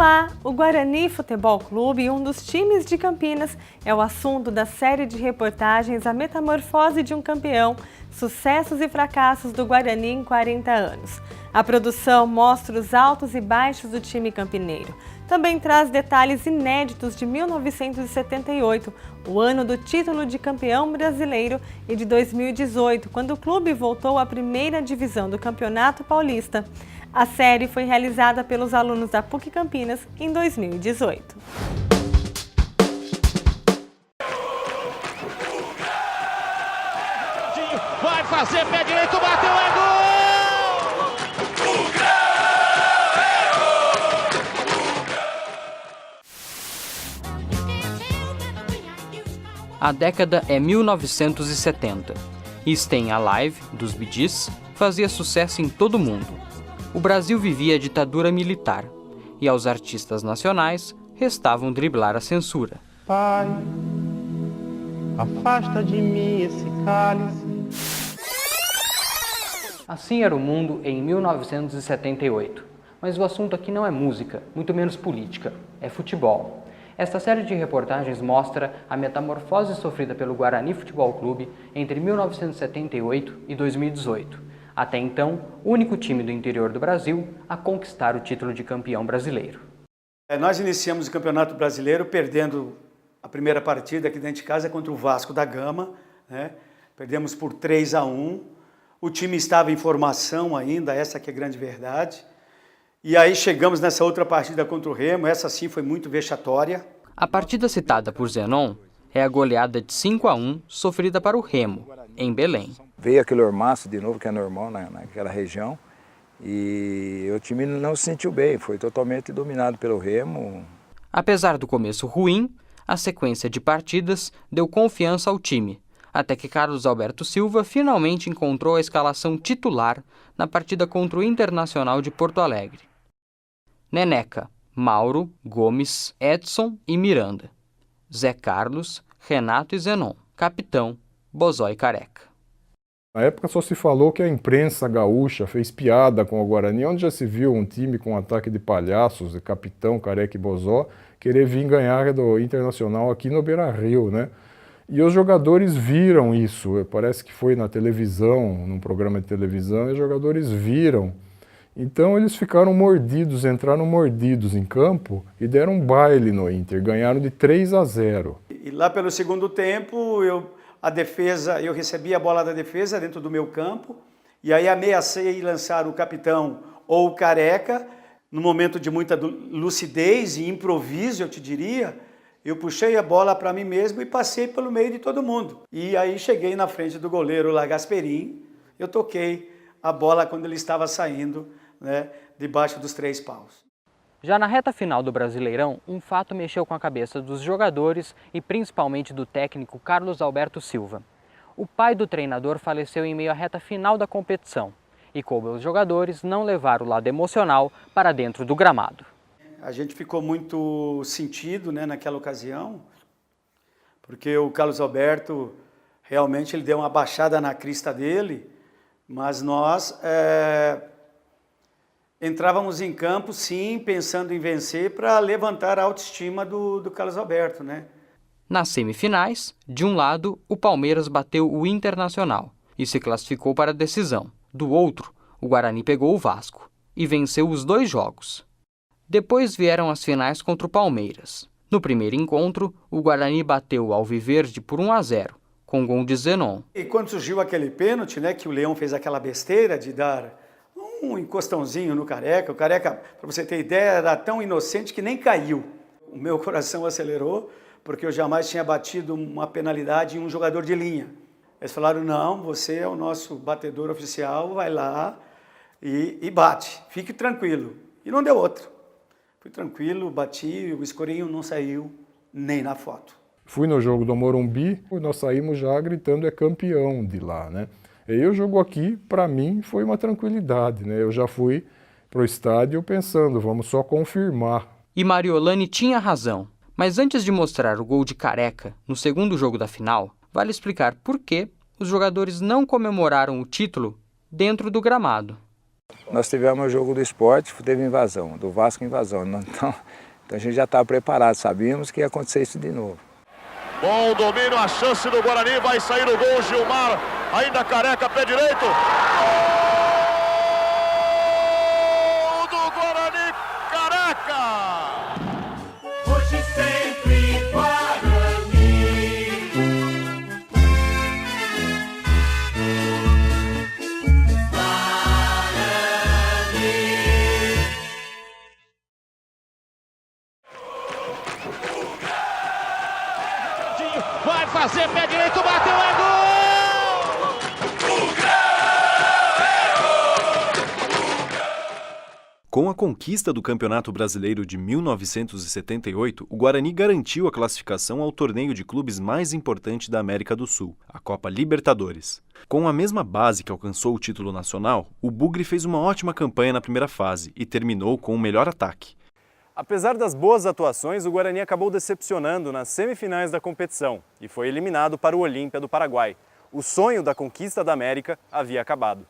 Olá! O Guarani Futebol Clube, um dos times de Campinas, é o assunto da série de reportagens A Metamorfose de um Campeão, sucessos e fracassos do Guarani em 40 anos. A produção mostra os altos e baixos do time campineiro. Também traz detalhes inéditos de 1978, o ano do título de campeão brasileiro, e de 2018, quando o clube voltou à primeira divisão do Campeonato Paulista. A série foi realizada pelos alunos da PUC Campinas em 2018. Vai fazer pé direito, bateu, é gol! A década é 1970. Stay Alive, dos Bee Gees, fazia sucesso em todo o mundo. O Brasil vivia a ditadura militar, e aos artistas nacionais restavam driblar a censura. Pai, afasta de mim esse cálice. Assim era o mundo em 1978. Mas o assunto aqui não é música, muito menos política, é futebol. Esta série de reportagens mostra a metamorfose sofrida pelo Guarani Futebol Clube entre 1978 e 2018. Até então, o único time do interior do Brasil a conquistar o título de campeão brasileiro. Nós iniciamos o Campeonato Brasileiro perdendo a primeira partida aqui dentro de casa contra o Vasco da Gama, né? Perdemos por 3-1. O time estava em formação ainda, essa que é a grande verdade. E aí chegamos nessa outra partida contra o Remo, essa sim foi muito vexatória. A partida citada por Zenon é a goleada de 5-1 sofrida para o Remo, em Belém. Veio aquele ormaço de novo, que é normal naquela região, e o time não se sentiu bem, foi totalmente dominado pelo Remo. Apesar do começo ruim, a sequência de partidas deu confiança ao time, até que Carlos Alberto Silva finalmente encontrou a escalação titular na partida contra o Internacional de Porto Alegre. Neneca, Mauro, Gomes, Edson e Miranda. Zé Carlos, Renato e Zenon. Capitão, Bozó e Careca. Na época só se falou que a imprensa gaúcha fez piada com o Guarani, onde já se viu um time com um ataque de palhaços, de Capitão, Careca e Bozó, querer vir ganhar do Internacional aqui no Beira-Rio, né? E os jogadores viram isso, parece que foi na televisão, num programa de televisão, e os jogadores viram. Então eles ficaram mordidos, entraram mordidos em campo e deram um baile no Inter, ganharam de 3-0. E lá pelo segundo tempo, eu recebi a bola da defesa dentro do meu campo, e aí ameacei lançar o Capitão ou o Careca, no momento de muita lucidez e improviso, eu te diria. Eu puxei a bola para mim mesmo e passei pelo meio de todo mundo. E aí cheguei na frente do goleiro lá, Gasperim, eu toquei a bola quando ele estava saindo, né, debaixo dos 3 paus. Já na reta final do Brasileirão, um fato mexeu com a cabeça dos jogadores e principalmente do técnico Carlos Alberto Silva. O pai do treinador faleceu em meio à reta final da competição e coube aos jogadores não levar o lado emocional para dentro do gramado. A gente ficou muito sentido, né, naquela ocasião, porque o Carlos Alberto realmente ele deu uma baixada na crista dele, mas nós entrávamos em campo, sim, pensando em vencer para levantar a autoestima do Carlos Alberto, né? Nas semifinais, de um lado, o Palmeiras bateu o Internacional e se classificou para a decisão. Do outro, o Guarani pegou o Vasco e venceu os 2 jogos. Depois vieram as finais contra o Palmeiras. No primeiro encontro, o Guarani bateu o Alviverde por 1-0, com gol de Zenon. E quando surgiu aquele pênalti, né, que o Leão fez aquela besteira de dar um encostãozinho no Careca, o Careca, para você ter ideia, era tão inocente que nem caiu. O meu coração acelerou, porque eu jamais tinha batido uma penalidade em um jogador de linha. Eles falaram, não, você é o nosso batedor oficial, vai lá e bate, fique tranquilo. E não deu outro. Fui tranquilo, bati, o escurinho não saiu nem na foto. Fui no jogo do Morumbi e nós saímos já gritando é campeão de lá, né? E o jogo aqui, para mim, foi uma tranquilidade, né? Eu já fui para o estádio pensando, vamos só confirmar. E Mariolane tinha razão, mas antes de mostrar o gol de Careca no segundo jogo da final, vale explicar por que os jogadores não comemoraram o título dentro do gramado. Nós tivemos o jogo do Sport, teve invasão, do Vasco invasão. Então a gente já estava preparado, sabíamos que ia acontecer isso de novo. Bom domínio, a chance do Guarani, vai sair o gol, Gilmar, ainda Careca, pé direito. Gol do Guarani, Careca! Hoje sempre Guarani. Vai fazer pé direito, bateu, é gol! Com a conquista do Campeonato Brasileiro de 1978, o Guarani garantiu a classificação ao torneio de clubes mais importante da América do Sul, a Copa Libertadores. Com a mesma base que alcançou o título nacional, o Bugre fez uma ótima campanha na primeira fase e terminou com o melhor ataque. Apesar das boas atuações, o Guarani acabou decepcionando nas semifinais da competição e foi eliminado para o Olímpia do Paraguai. O sonho da conquista da América havia acabado.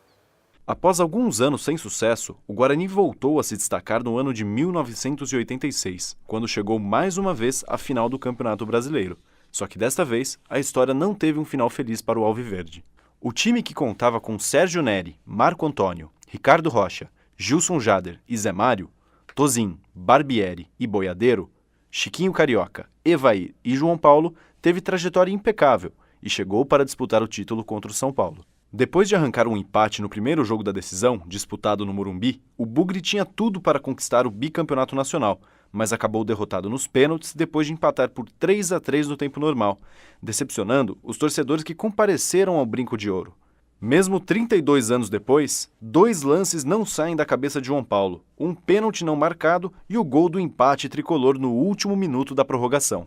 Após alguns anos sem sucesso, o Guarani voltou a se destacar no ano de 1986, quando chegou mais uma vez à final do Campeonato Brasileiro. Só que desta vez, a história não teve um final feliz para o Alviverde. O time que contava com Sérgio Neri, Marco Antônio, Ricardo Rocha, Gilson Jader e Zé Mário, Tozin, Barbieri e Boiadeiro, Chiquinho Carioca, Evair e João Paulo, teve trajetória impecável e chegou para disputar o título contra o São Paulo. Depois de arrancar um empate no primeiro jogo da decisão, disputado no Morumbi, o Bugre tinha tudo para conquistar o bicampeonato nacional, mas acabou derrotado nos pênaltis depois de empatar por 3-3 no tempo normal, decepcionando os torcedores que compareceram ao Brinco de Ouro. Mesmo 32 anos depois, 2 lances não saem da cabeça de João Paulo, um pênalti não marcado e o gol do empate tricolor no último minuto da prorrogação.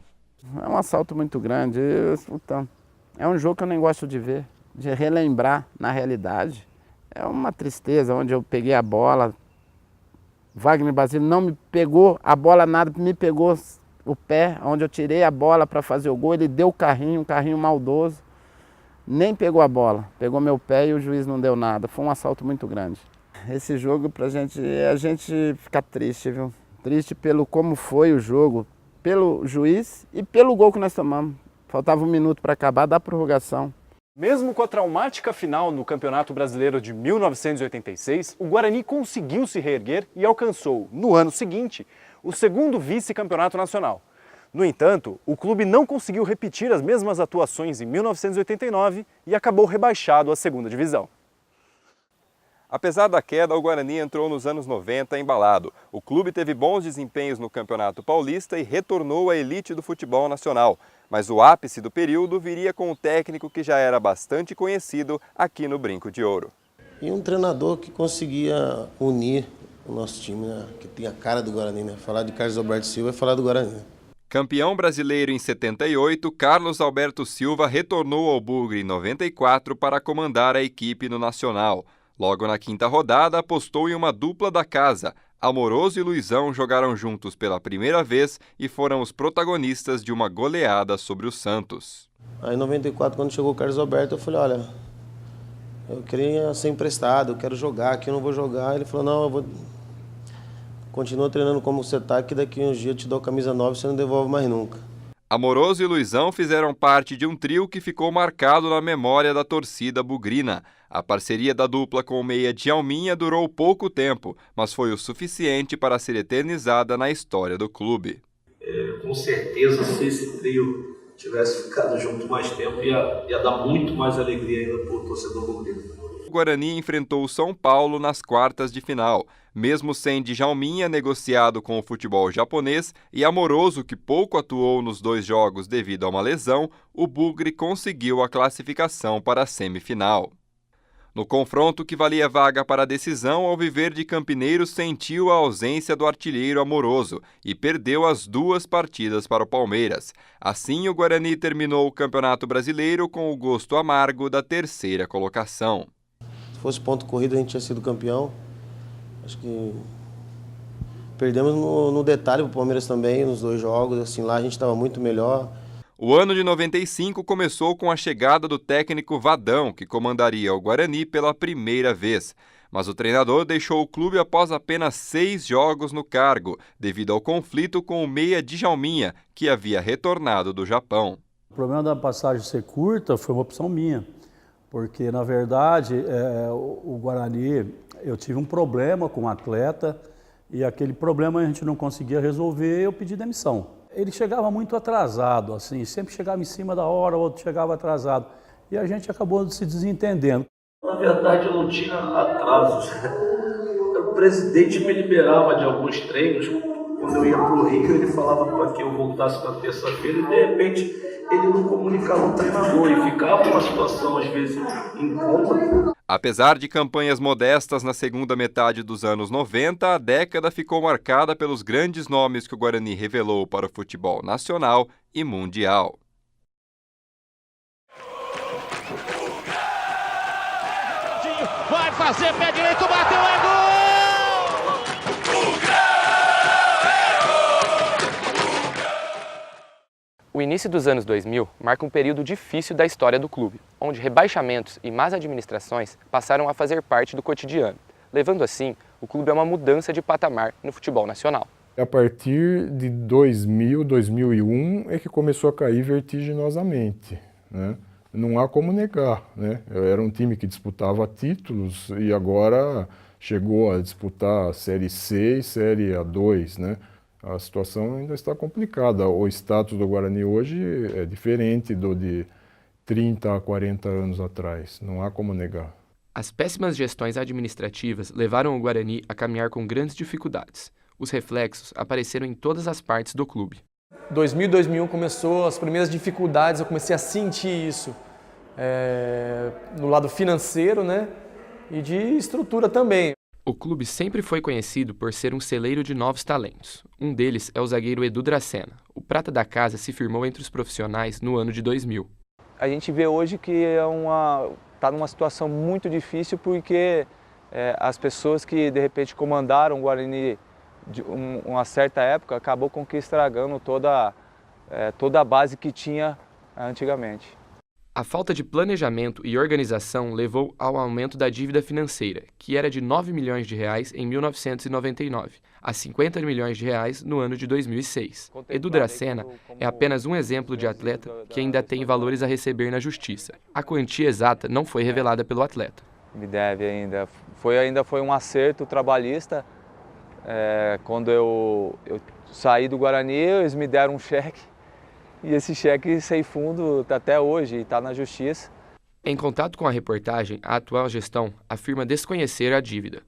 É um assalto muito grande, é um jogo que eu nem gosto de ver, de relembrar na realidade. É uma tristeza, onde eu peguei a bola, Wagner Basílio não me pegou a bola nada, me pegou o pé, onde eu tirei a bola para fazer o gol, ele deu o carrinho, um carrinho maldoso. Nem pegou a bola, pegou meu pé e o juiz não deu nada. Foi um assalto muito grande. Esse jogo a gente fica triste, viu? Triste pelo como foi o jogo, pelo juiz e pelo gol que nós tomamos. Faltava 1 minuto para acabar da prorrogação. Mesmo com a traumática final no Campeonato Brasileiro de 1986, o Guarani conseguiu se reerguer e alcançou, no ano seguinte, o 2º vice-campeonato nacional. No entanto, o clube não conseguiu repetir as mesmas atuações em 1989 e acabou rebaixado à 2ª divisão. Apesar da queda, o Guarani entrou nos anos 90 embalado. O clube teve bons desempenhos no Campeonato Paulista e retornou à elite do futebol nacional. Mas o ápice do período viria com um técnico que já era bastante conhecido aqui no Brinco de Ouro. E um treinador que conseguia unir o nosso time, né? Que tem a cara do Guarani, né? Falar de Carlos Alberto Silva é falar do Guarani. Campeão brasileiro em 78, Carlos Alberto Silva retornou ao Bugre em 94 para comandar a equipe no Nacional. Logo na 5ª rodada, apostou em uma dupla da casa. Amoroso e Luizão jogaram juntos pela primeira vez e foram os protagonistas de uma goleada sobre o Santos. Aí em 94, quando chegou o Carlos Alberto, eu falei, olha, eu queria ser emprestado, eu quero jogar, aqui eu não vou jogar. Ele falou, não, eu vou... Continua treinando como você está, que daqui uns dias eu te dou a camisa 9 e você não devolve mais nunca. Amoroso e Luizão fizeram parte de um trio que ficou marcado na memória da torcida bugrina. A parceria da dupla com o meia Djalminha durou pouco tempo, mas foi o suficiente para ser eternizada na história do clube. Com certeza, se esse trio tivesse ficado junto mais tempo, ia dar muito mais alegria ainda para o torcedor bugrino. O Guarani enfrentou o São Paulo nas quartas de final. Mesmo sem Djalminha negociado com o futebol japonês e Amoroso, que pouco atuou nos 2 jogos devido a uma lesão, o Bugre conseguiu a classificação para a semifinal. No confronto que valia vaga para a decisão, o Alviverde Campineiro sentiu a ausência do artilheiro Amoroso e perdeu as 2 partidas para o Palmeiras. Assim, o Guarani terminou o Campeonato Brasileiro com o gosto amargo da 3ª colocação. Se fosse ponto corrido, a gente tinha sido campeão. Acho que perdemos no detalhe para o Palmeiras também, nos 2 jogos. Assim, lá a gente estava muito melhor. O ano de 95 começou com a chegada do técnico Vadão, que comandaria o Guarani pela primeira vez. Mas o treinador deixou o clube após apenas 6 jogos no cargo, devido ao conflito com o meia Djalminha, que havia retornado do Japão. O problema da passagem ser curta foi uma opção minha, porque, na verdade, o Guarani, eu tive um problema com o atleta e aquele problema a gente não conseguia resolver, eu pedi demissão. Ele chegava muito atrasado, assim, sempre chegava em cima da hora, o outro chegava atrasado, e a gente acabou se desentendendo. Na verdade, eu não tinha atrasos. O presidente me liberava de alguns treinos. Quando eu ia para o Rio, ele falava para que eu voltasse na terça-feira e, de repente, ele não comunicava o treinador e ficava uma situação, às vezes, incômoda. Apesar de campanhas modestas na segunda metade dos anos 90, a década ficou marcada pelos grandes nomes que o Guarani revelou para o futebol nacional e mundial. Vai fazer, pé direito, bateu, é gol! O início dos anos 2000 marca um período difícil da história do clube, onde rebaixamentos e más administrações passaram a fazer parte do cotidiano, levando assim o clube a uma mudança de patamar no futebol nacional. A partir de 2000, 2001 é que começou a cair vertiginosamente, né? Não há como negar, né? Era um time que disputava títulos e agora chegou a disputar a Série C e Série A2, né? A situação ainda está complicada. O status do Guarani hoje é diferente do de 30 a 40 anos atrás, não há como negar. As péssimas gestões administrativas levaram o Guarani a caminhar com grandes dificuldades. Os reflexos apareceram em todas as partes do clube. 2000 e 2001 começou as primeiras dificuldades, eu comecei a sentir isso no lado financeiro, né, e de estrutura também. O clube sempre foi conhecido por ser um celeiro de novos talentos. Um deles é o zagueiro Edu Dracena. O prata da casa se firmou entre os profissionais no ano de 2000. A gente vê hoje que está numa situação muito difícil porque as pessoas que de repente comandaram o Guarani de uma certa época acabou com que estragando toda a base que tinha antigamente. A falta de planejamento e organização levou ao aumento da dívida financeira, que era de R$ 9 milhões em 1999, a R$ 50 milhões no ano de 2006. Edu Dracena é apenas um exemplo de atleta que ainda tem valores a receber na justiça. A quantia exata não foi revelada pelo atleta. Me deve ainda. Foi um acerto trabalhista. Quando eu saí do Guarani, eles me deram um cheque. E esse cheque sem fundo está até hoje e está na justiça. Em contato com a reportagem, a atual gestão afirma desconhecer a dívida.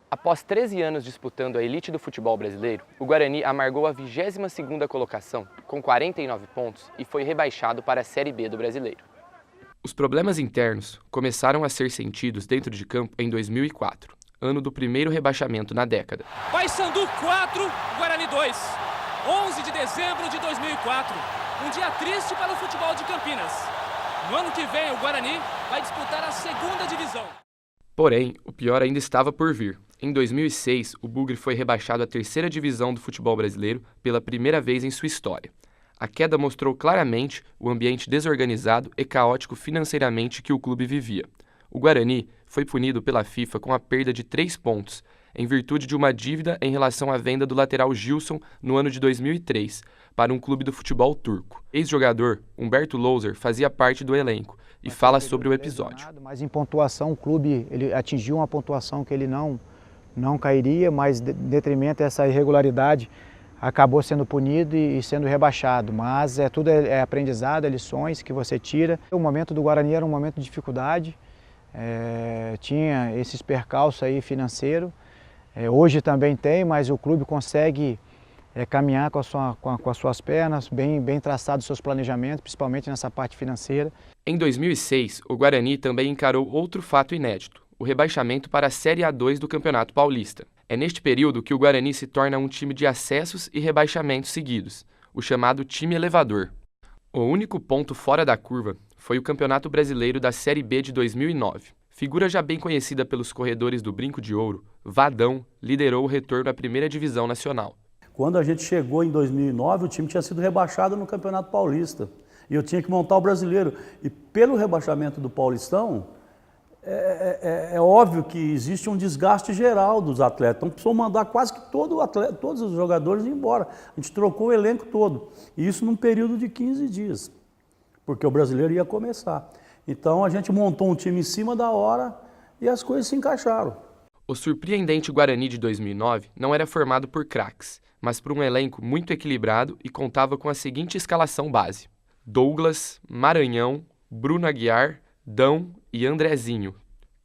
Após 13 anos disputando a elite do futebol brasileiro, o Guarani amargou a 22ª colocação, com 49 pontos, e foi rebaixado para a Série B do Brasileiro. Os problemas internos começaram a ser sentidos dentro de campo em 2004, ano do primeiro rebaixamento na década. Paysandu 4, Guarani 2. 11 de dezembro de 2004, um dia triste para o futebol de Campinas. No ano que vem, o Guarani vai disputar a 2ª divisão. Porém, o pior ainda estava por vir. Em 2006, o Bugre foi rebaixado à 3ª divisão do futebol brasileiro pela primeira vez em sua história. A queda mostrou claramente o ambiente desorganizado e caótico financeiramente que o clube vivia. O Guarani foi punido pela FIFA com a perda de 3 pontos, em virtude de uma dívida em relação à venda do lateral Gilson no ano de 2003, para um clube do futebol turco. Ex-jogador Humberto Louser fazia parte do elenco e fala sobre o episódio. Mas em pontuação, o clube ele atingiu uma pontuação que ele não cairia, mas em detrimento dessa irregularidade, acabou sendo punido e sendo rebaixado. Mas tudo é aprendizado, é lições que você tira. O momento do Guarani era um momento de dificuldade, tinha esses percalços aí financeiro. Hoje também tem, mas o clube consegue caminhar com as suas pernas, bem traçados os seus planejamentos, principalmente nessa parte financeira. Em 2006, o Guarani também encarou outro fato inédito, o rebaixamento para a Série A2 do Campeonato Paulista. É neste período que o Guarani se torna um time de acessos e rebaixamentos seguidos, o chamado time elevador. O único ponto fora da curva foi o Campeonato Brasileiro da Série B de 2009. Figura já bem conhecida pelos corredores do Brinco de Ouro, Vadão liderou o retorno à primeira divisão nacional. Quando a gente chegou em 2009, o time tinha sido rebaixado no Campeonato Paulista. E eu tinha que montar o brasileiro. E pelo rebaixamento do Paulistão, É óbvio que existe um desgaste geral dos atletas, então precisou mandar quase que todos os jogadores embora. A gente trocou o elenco todo, e isso num período de 15 dias, porque o brasileiro ia começar. Então a gente montou um time em cima da hora e as coisas se encaixaram. O surpreendente Guarani de 2009 não era formado por craques, mas por um elenco muito equilibrado e contava com a seguinte escalação base: Douglas, Maranhão, Bruno Aguiar, Dão e Andrezinho,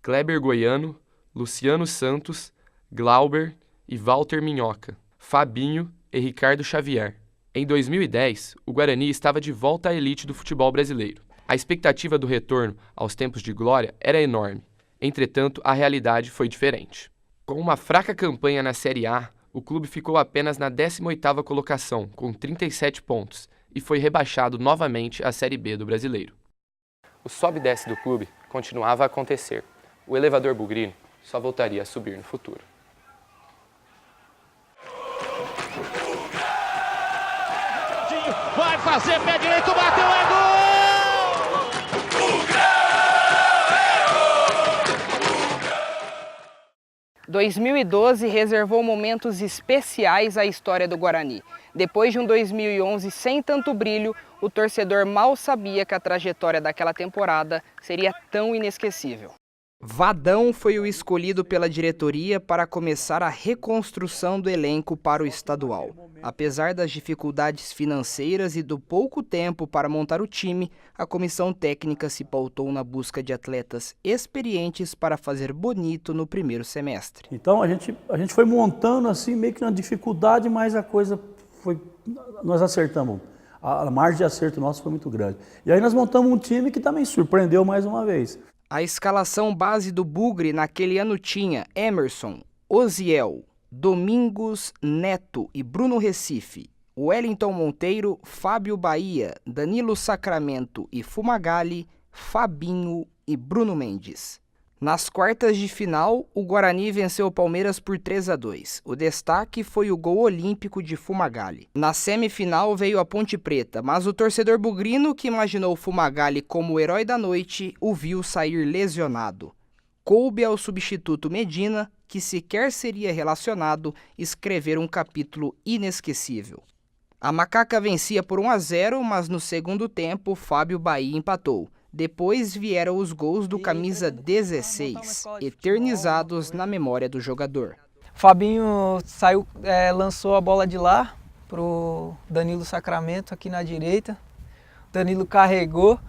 Kleber Goiano, Luciano Santos, Glauber e Walter Minhoca, Fabinho e Ricardo Xavier. Em 2010, o Guarani estava de volta à elite do futebol brasileiro. A expectativa do retorno aos tempos de glória era enorme. Entretanto, a realidade foi diferente. Com uma fraca campanha na Série A, o clube ficou apenas na 18ª colocação, com 37 pontos, e foi rebaixado novamente à Série B do Brasileiro. O sobe e desce do clube continuava a acontecer. O elevador bugrino só voltaria a subir no futuro. Vai fazer pé direito, bateu, é gol! 2012 reservou momentos especiais à história do Guarani. Depois de um 2011 sem tanto brilho, o torcedor mal sabia que a trajetória daquela temporada seria tão inesquecível. Vadão foi o escolhido pela diretoria para começar a reconstrução do elenco para o estadual. Apesar das dificuldades financeiras e do pouco tempo para montar o time, a comissão técnica se pautou na busca de atletas experientes para fazer bonito no primeiro semestre. Então a gente foi montando assim, meio que na dificuldade, mas a coisa foi... nós acertamos. A margem de acerto nosso foi muito grande. E aí nós montamos um time que também surpreendeu mais uma vez. A escalação base do Bugre naquele ano tinha Emerson, Oziel, Domingos, Neto e Bruno Recife, Wellington Monteiro, Fábio Bahia, Danilo Sacramento e Fumagalli, Fabinho e Bruno Mendes. Nas quartas de final, o Guarani venceu o Palmeiras por 3-2. O destaque foi o gol olímpico de Fumagalli. Na semifinal veio a Ponte Preta, mas o torcedor bugrino, que imaginou Fumagalli como o herói da noite, o viu sair lesionado. Coube ao substituto Medina, que sequer seria relacionado, escrever um capítulo inesquecível. A Macaca vencia por 1-0, mas no segundo tempo, Fábio Bahia empatou. Depois vieram os gols do camisa 16, eternizados na memória do jogador. Fabinho saiu, lançou a bola de lá pro Danilo Sacramento aqui na direita. Danilo carregou,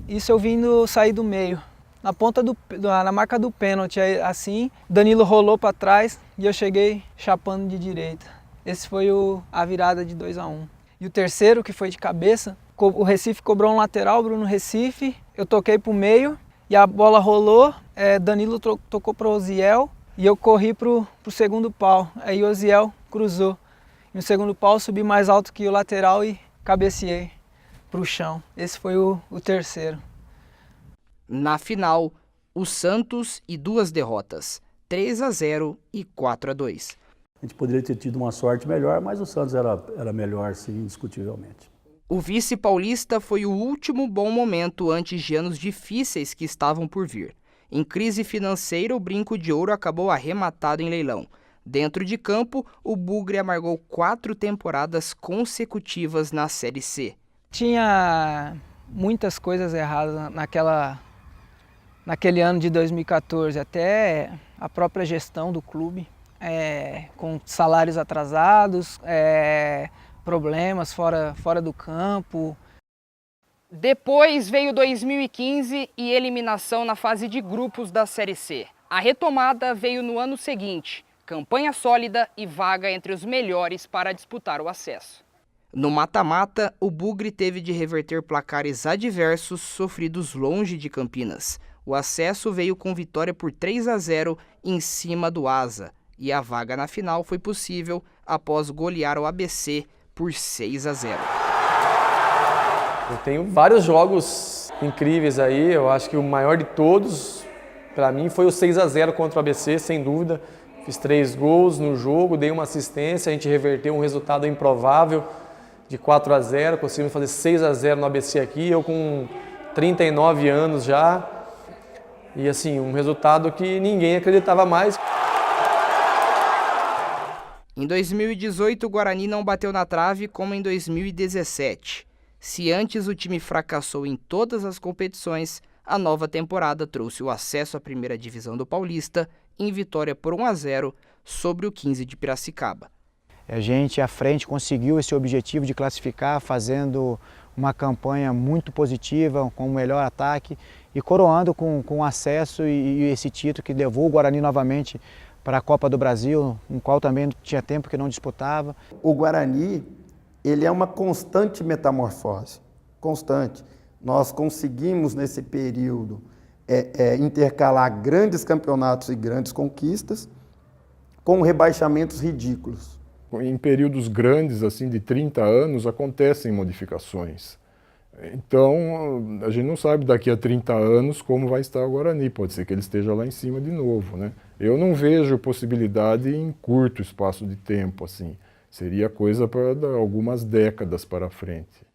isso eu vindo sair do meio. Na marca do pênalti, assim, Danilo rolou para trás e eu cheguei chapando de direita. Esse foi a virada de 2-1. E o terceiro, que foi de cabeça, o Recife cobrou um lateral, Bruno Recife, eu toquei pro meio e a bola rolou, Danilo tocou pro Oziel e eu corri pro segundo pau. Aí o Oziel cruzou. E no segundo pau subi mais alto que o lateral e cabeceei pro chão. Esse foi o terceiro. Na final, o Santos e 2 derrotas, 3-0 e 4-2. A gente poderia ter tido uma sorte melhor, mas o Santos era melhor, sim, indiscutivelmente. O vice paulista foi o último bom momento antes de anos difíceis que estavam por vir. Em crise financeira, o Brinco de Ouro acabou arrematado em leilão. Dentro de campo, o Bugre amargou 4 temporadas consecutivas na Série C. Tinha muitas coisas erradas naquele ano de 2014, até a própria gestão do clube, com salários atrasados, problemas fora do campo. Depois veio 2015 e eliminação na fase de grupos da Série C. A retomada veio no ano seguinte, campanha sólida e vaga entre os melhores para disputar o acesso. No mata-mata, o Bugre teve de reverter placares adversos sofridos longe de Campinas. O acesso veio com vitória por 3-0 em cima do Asa, e a vaga na final foi possível após golear o ABC por 6-0. Eu tenho vários jogos incríveis aí, eu acho que o maior de todos, para mim, foi o 6-0 contra o ABC, sem dúvida. Fiz 3 gols no jogo, dei uma assistência, a gente reverteu um resultado improvável de 4-0, conseguimos fazer 6-0 no ABC aqui, eu com 39 anos já. E assim, um resultado que ninguém acreditava mais. Em 2018, o Guarani não bateu na trave como em 2017. Se antes o time fracassou em todas as competições, a nova temporada trouxe o acesso à primeira divisão do Paulista em vitória por 1-0 sobre o 15 de Piracicaba. A gente à frente conseguiu esse objetivo de classificar, fazendo uma campanha muito positiva, com o melhor ataque e coroando com acesso e esse título que levou o Guarani novamente para a Copa do Brasil, no qual também tinha tempo que não disputava. O Guarani, ele é uma constante metamorfose, constante. Nós conseguimos nesse período intercalar grandes campeonatos e grandes conquistas com rebaixamentos ridículos. Em períodos grandes, assim, de 30 anos, acontecem modificações. Então, a gente não sabe daqui a 30 anos como vai estar o Guarani, pode ser que ele esteja lá em cima de novo, né? Eu não vejo possibilidade em curto espaço de tempo, assim. Seria coisa para algumas décadas para frente.